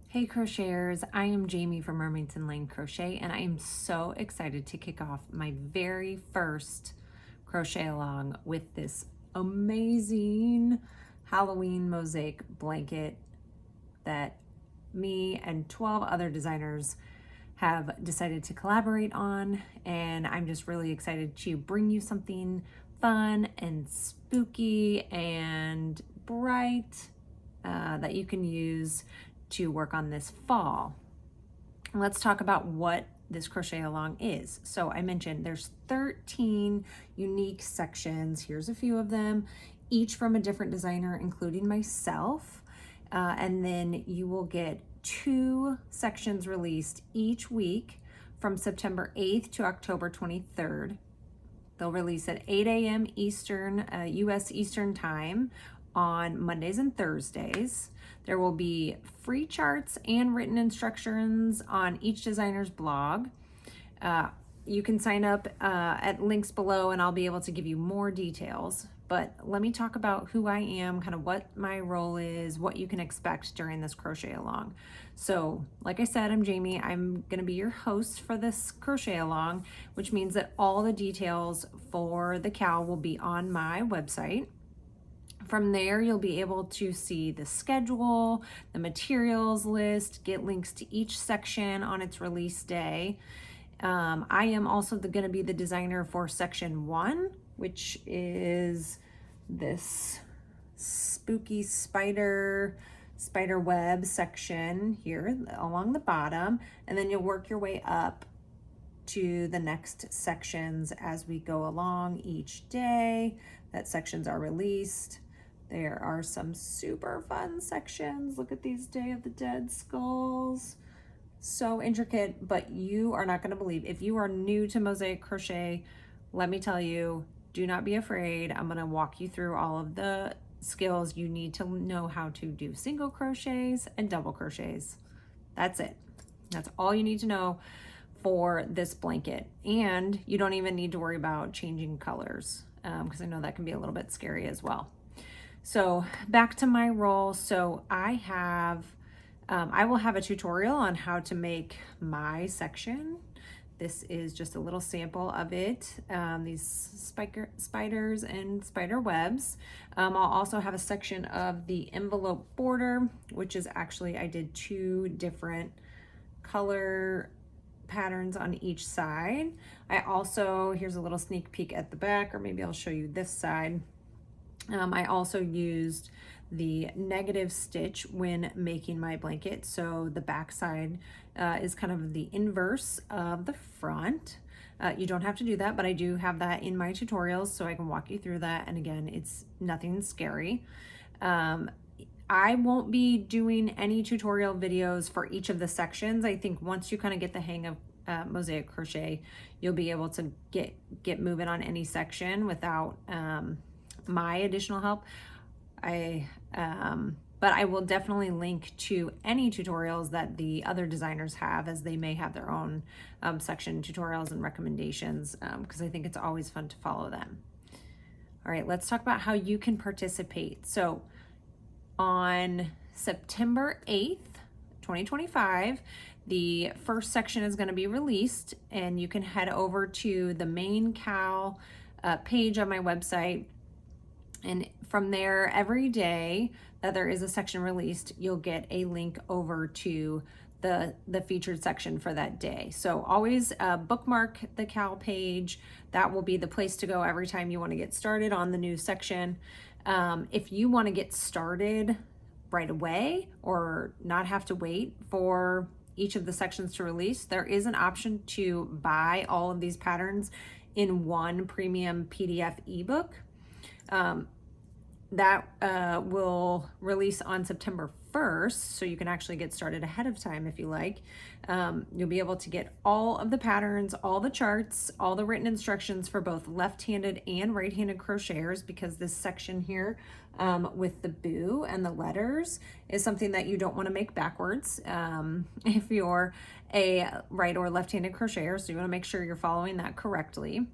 Hey crocheters, I am Jamie from Remington Lane Crochet, and I am so excited to kick off my very first crochet along with this amazing Halloween mosaic blanket that me and 12 other designers have decided to collaborate on, and I'm just really excited to bring you something fun and spooky and bright that you can use to work on this fall. Let's talk about what this crochet along is. So I mentioned there's 13 unique sections. Here's a few of them, each from a different designer, including myself. And then you will get 2 sections released each week from September 8th to October 23rd. They'll release at 8 a.m. Eastern, US Eastern Time on Mondays and Thursdays. There will be free charts and written instructions on each designer's blog. You can sign up at links below and I'll be able to give you more details. But let me talk about who I am, kind of what my role is, what you can expect during this crochet along. So like I said, I'm Jamie. I'm going to be your host for this crochet along, which means that all the details for the cowl will be on my website. From there, you'll be able to see the schedule, the materials list, get links to each section on its release day. I am also going to be the designer for section 1, which is this spooky spider web section here along the bottom, and then you'll work your way up to the next sections as we go along each day that sections are released. There are some super fun sections. Look at these Day of the Dead skulls. So intricate, but you are not going to believe. If you are new to mosaic crochet, let me tell you, do not be afraid. I'm going to walk you through all of the skills you need to know how to do single crochets and double crochets. That's it. That's all you need to know for this blanket. And you don't even need to worry about changing colors because I know that can be a little bit scary as well. So back to my role. So I will have a tutorial on how to make my section. This is just a little sample of it. These spiders and spider webs. I'll also have a section of the envelope border, which is actually, I did 2 different color patterns on each side. Here's a little sneak peek at the back, or maybe I'll show you this side. I also used the negative stitch when making my blanket. So the back side is kind of the inverse of the front. You don't have to do that, but I do have that in my tutorials so I can walk you through that. And again, it's nothing scary. I won't be doing any tutorial videos for each of the sections. I think once you kind of get the hang of mosaic crochet, you'll be able to get moving on any section without my additional help. But I will definitely link to any tutorials that the other designers have, as they may have their own section tutorials and recommendations, because I think it's always fun to follow them. All right, let's talk about how you can participate. So on September 8th, 2025, the first section is going to be released, and you can head over to the main cowl page on my website. And from there, every day that there is a section released, you'll get a link over to the featured section for that day. So always bookmark the cowl page. That will be the place to go every time you want to get started on the new section. If you want to get started right away or not have to wait for each of the sections to release, there is an option to buy all of these patterns in one premium PDF ebook. That will release on September 1st, so you can actually get started ahead of time if you like. You'll be able to get all of the patterns, all the charts, all the written instructions for both left-handed and right-handed crocheters, because this section here with the boo and the letters is something that you don't want to make backwards if you're a right or left-handed crocheter, so you want to make sure you're following that correctly.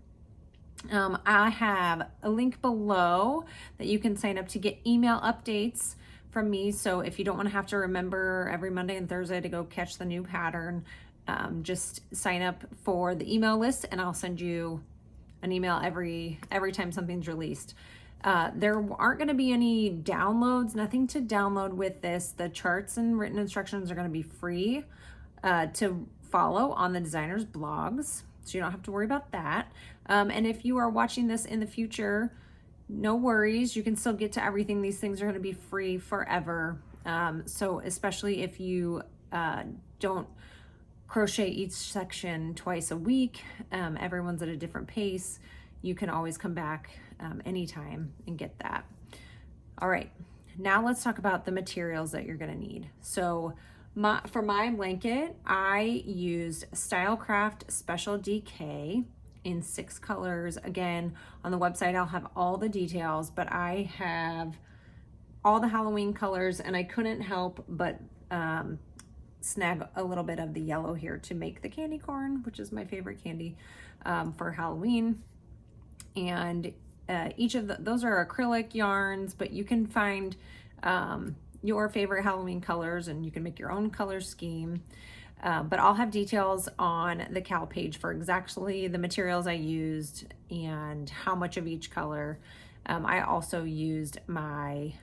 I have a link below that you can sign up to get email updates from me. So if you don't want to have to remember every Monday and Thursday to go catch the new pattern, just sign up for the email list and I'll send you an email every time something's released. There aren't going to be any downloads, nothing to download with this. The charts and written instructions are going to be free to follow on the designers' blogs, so you don't have to worry about that. And if you are watching this in the future, no worries, you can still get to everything. These things are going to be free forever. So especially if you don't crochet each section twice a week, everyone's at a different pace, you can always come back anytime and get that. All right, now let's talk about the materials that you're gonna need. So for my blanket, I used Stylecraft Special DK in 6 colors. Again, on the website, I'll have all the details, but I have all the Halloween colors and I couldn't help but snag a little bit of the yellow here to make the candy corn, which is my favorite candy for Halloween. And each of those are acrylic yarns, but you can find your favorite Halloween colors and you can make your own color scheme. But I'll have details on the Cal page for exactly the materials I used and how much of each color. I also used my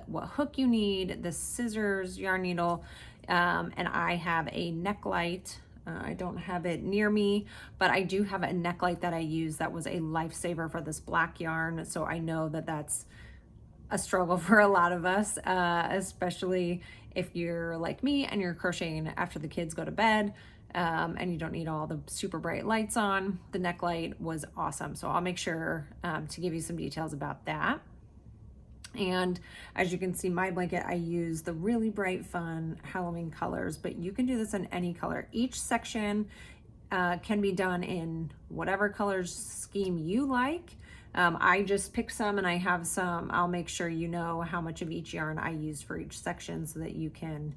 what hook you need, the scissors, yarn needle, and I have a neck light. I don't have it near me, but I do have a neck light that I use that was a lifesaver for this black yarn. So I know that that's a struggle for a lot of us, especially if you're like me and you're crocheting after the kids go to bed, and you don't need all the super bright lights on. The neck light was awesome. So I'll make sure to give you some details about that. And as you can see, my blanket, I use the really bright, fun Halloween colors, but you can do this in any color. Each section can be done in whatever color scheme you like. I just picked some and I have some. I'll make sure you know how much of each yarn I used for each section so that you can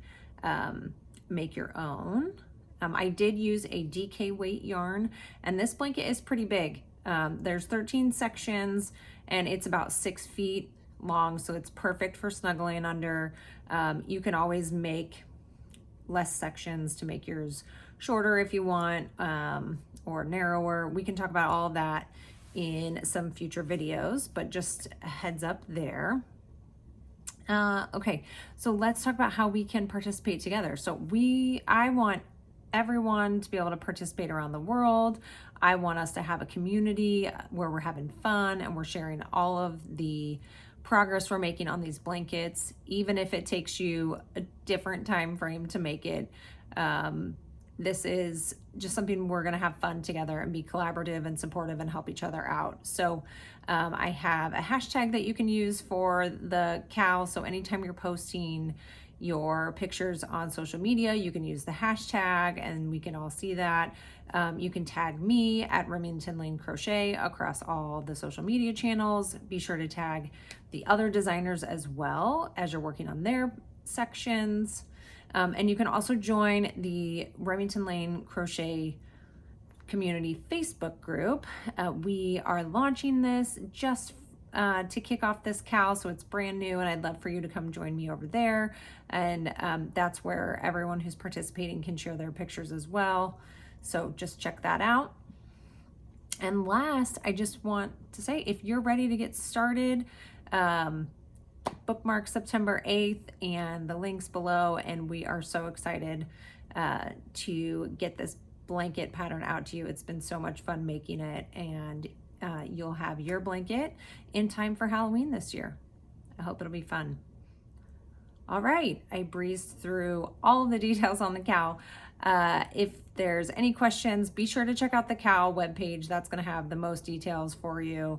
make your own. I did use a DK weight yarn, and this blanket is pretty big. There's 13 sections and it's about 6 feet long, so it's perfect for snuggling under. You can always make less sections to make yours shorter if you want, or narrower. We can talk about all of that in some future videos, but just a heads up there. Okay, so let's talk about how we can participate together. So I want everyone to be able to participate around the world. I want us to have a community where we're having fun and we're sharing all of the progress we're making on these blankets, even if it takes you a different time frame to make it. This is just something we're going to have fun together and be collaborative and supportive and help each other out. So I have a hashtag that you can use for the Cal. So anytime you're posting your pictures on social media, you can use the hashtag and we can all see that. You can tag me at Remington Lane Crochet across all the social media channels. Be sure to tag the other designers as well as you're working on their sections. And you can also join the Remington Lane Crochet community Facebook group. We are launching this just to kick off this Cal, so it's brand new, and I'd love for you to come join me over there. And that's where everyone who's participating can share their pictures as well. So just check that out. And last, I just want to say, if you're ready to get started, bookmark September 8th and the links below, and we are so excited to get this blanket pattern out to you. It's been so much fun making it, and you'll have your blanket in time for Halloween this year. I hope it'll be fun. All right, I breezed through all of the details on the Cal. If there's any questions, be sure to check out the Cal webpage. That's going to have the most details for you.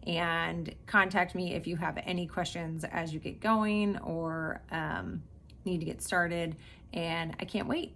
And contact me if you have any questions as you get going or need to get started. And I can't wait.